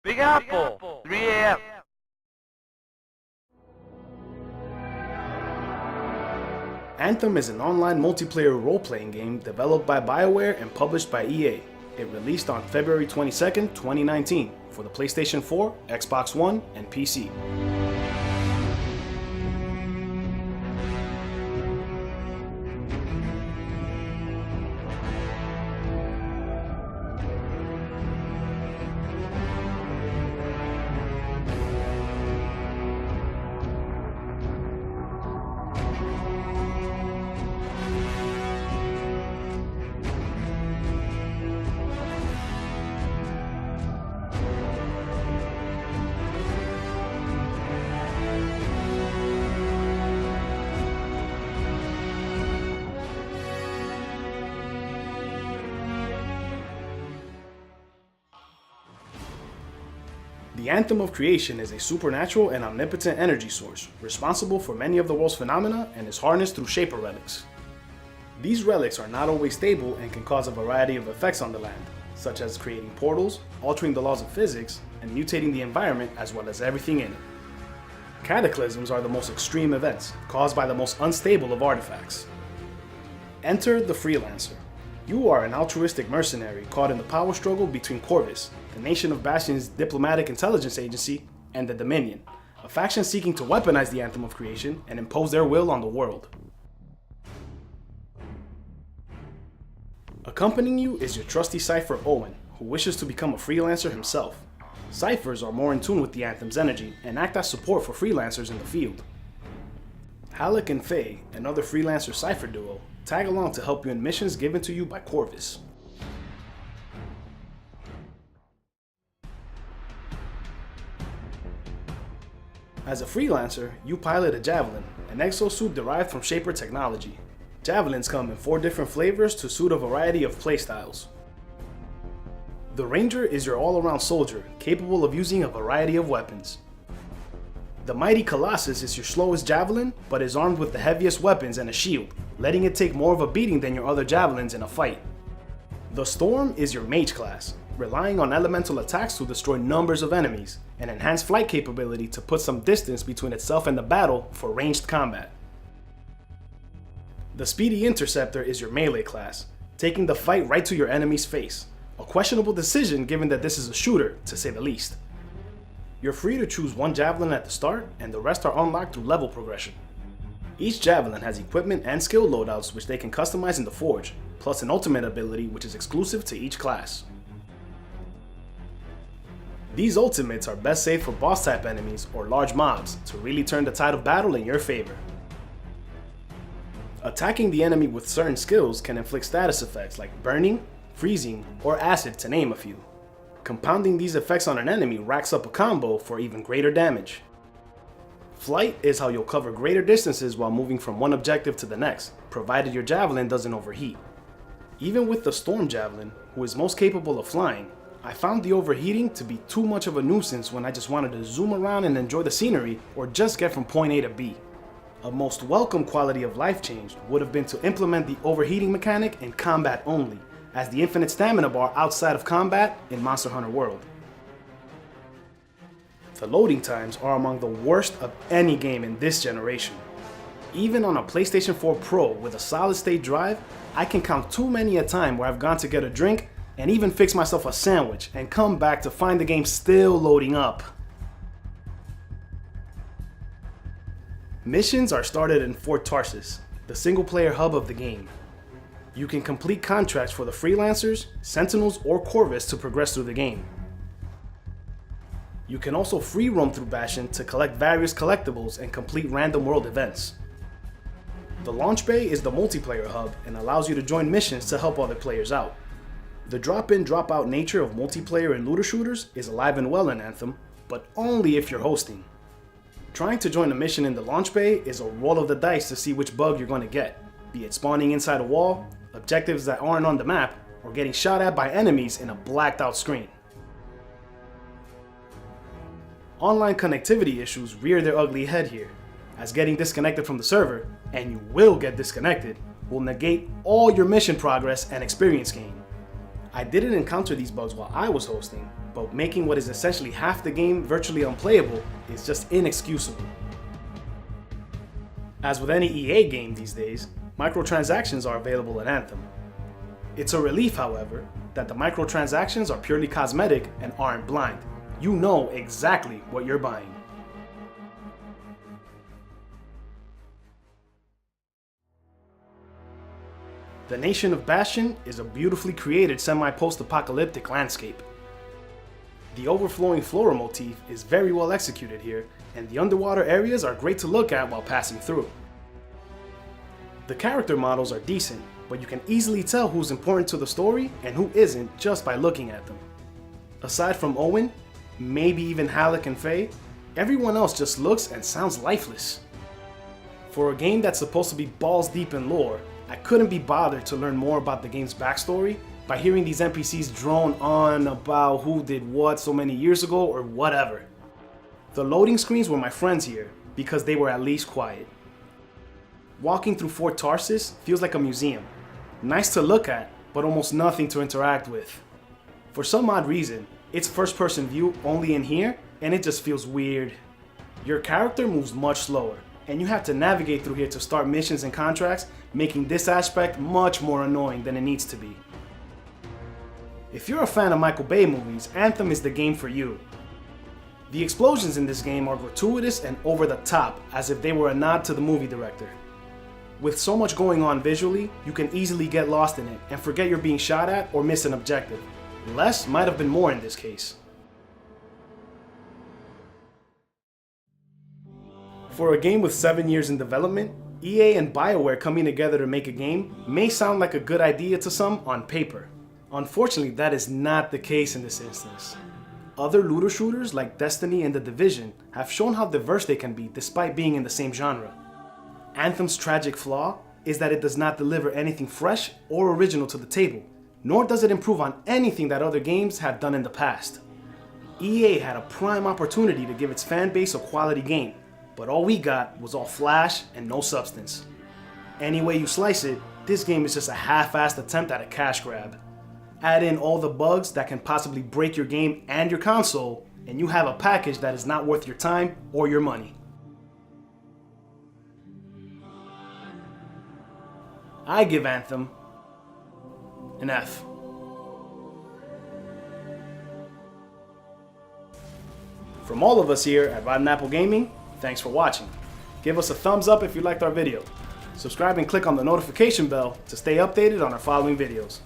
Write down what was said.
Big Apple, 3 a.m. Anthem is an online multiplayer role-playing game developed by BioWare and published by EA. It released on February 22, 2019 for the PlayStation 4, Xbox One, and PC. The Anthem of Creation is a supernatural and omnipotent energy source, responsible for many of the world's phenomena and is harnessed through Shaper relics. These relics are not always stable and can cause a variety of effects on the land, such as creating portals, altering the laws of physics, and mutating the environment as well as everything in it. Cataclysms are the most extreme events, caused by the most unstable of artifacts. Enter the Freelancer. You are an altruistic mercenary caught in the power struggle between Corvus, the nation of Bastion's diplomatic intelligence agency, and the Dominion, a faction seeking to weaponize the Anthem of Creation and impose their will on the world. Accompanying you is your trusty Cypher Owen, who wishes to become a freelancer himself. Cyphers are more in tune with the Anthem's energy and act as support for freelancers in the field. Halleck and Faye, another freelancer Cypher duo, tag along to help you in missions given to you by Corvus. As a freelancer, you pilot a Javelin, an exosuit derived from Shaper technology. Javelins come in 4 different flavors to suit a variety of playstyles. The Ranger is your all-around soldier, capable of using a variety of weapons. The Mighty Colossus is your slowest Javelin, but is armed with the heaviest weapons and a shield, letting it take more of a beating than your other Javelins in a fight. The Storm is your Mage class, relying on elemental attacks to destroy numbers of enemies, and enhanced flight capability to put some distance between itself and the battle for ranged combat. The Speedy Interceptor is your melee class, taking the fight right to your enemy's face, a questionable decision given that this is a shooter, to say the least. You're free to choose one Javelin at the start, and the rest are unlocked through level progression. Each Javelin has equipment and skill loadouts which they can customize in the Forge, plus an ultimate ability which is exclusive to each class. These ultimates are best saved for boss type enemies or large mobs to really turn the tide of battle in your favor. Attacking the enemy with certain skills can inflict status effects like burning, freezing, or acid, to name a few. Compounding these effects on an enemy racks up a combo for even greater damage. Flight is how you'll cover greater distances while moving from one objective to the next, provided your Javelin doesn't overheat. Even with the Storm Javelin, who is most capable of flying, I found the overheating to be too much of a nuisance when I just wanted to zoom around and enjoy the scenery or just get from point A to B. A most welcome quality of life change would have been to implement the overheating mechanic in combat only, as the infinite stamina bar outside of combat in Monster Hunter World. The loading times are among the worst of any game in this generation. Even on a PlayStation 4 Pro with a solid state drive, I can count too many a time where I've gone to get a drink and even fix myself a sandwich and come back to find the game still loading up. Missions are started in Fort Tarsis, the single player hub of the game. You can complete contracts for the Freelancers, Sentinels, or Corvus to progress through the game. You can also free roam through Bastion to collect various collectibles and complete random world events. The Launch Bay is the multiplayer hub and allows you to join missions to help other players out. The drop-in, drop-out nature of multiplayer and looter shooters is alive and well in Anthem, but only if you're hosting. Trying to join a mission in the Launch Bay is a roll of the dice to see which bug you're going to get, be it spawning inside a wall, objectives that aren't on the map, or getting shot at by enemies in a blacked out screen. Online connectivity issues rear their ugly head here, as getting disconnected from the server, and you will get disconnected, will negate all your mission progress and experience gain. I didn't encounter these bugs while I was hosting, but making what is essentially half the game virtually unplayable is just inexcusable. As with any EA game these days, microtransactions are available in Anthem. It's a relief, however, that the microtransactions are purely cosmetic and aren't blind. You know exactly what you're buying. The nation of Bastion is a beautifully created semi-post-apocalyptic landscape. The overflowing floral motif is very well executed here, and the underwater areas are great to look at while passing through. The character models are decent, but you can easily tell who's important to the story and who isn't just by looking at them. Aside from Owen, maybe even Halleck and Faye, everyone else just looks and sounds lifeless. For a game that's supposed to be balls deep in lore, I couldn't be bothered to learn more about the game's backstory by hearing these NPCs drone on about who did what so many years ago or whatever. The loading screens were my friends here because they were at least quiet. Walking through Fort Tarsis feels like a museum. Nice to look at, but almost nothing to interact with. For some odd reason, it's first-person view only in here, and it just feels weird. Your character moves much slower, and you have to navigate through here to start missions and contracts, making this aspect much more annoying than it needs to be. If you're a fan of Michael Bay movies, Anthem is the game for you. The explosions in this game are gratuitous and over the top, as if they were a nod to the movie director. With so much going on visually, you can easily get lost in it and forget you're being shot at or miss an objective. Less might have been more in this case. For a game with 7 years in development, EA and BioWare coming together to make a game may sound like a good idea to some on paper. Unfortunately, that is not the case in this instance. Other looter shooters like Destiny and The Division have shown how diverse they can be despite being in the same genre. Anthem's tragic flaw is that it does not deliver anything fresh or original to the table, nor does it improve on anything that other games have done in the past. EA had a prime opportunity to give its fan base a quality game, but all we got was all flash and no substance. Any way you slice it, this game is just a half-assed attempt at a cash grab. Add in all the bugs that can possibly break your game and your console, and you have a package that is not worth your time or your money. I give Anthem an F. From all of us here at Rotten Apple Gaming, thanks for watching. Give us a thumbs up if you liked our video. Subscribe and click on the notification bell to stay updated on our following videos.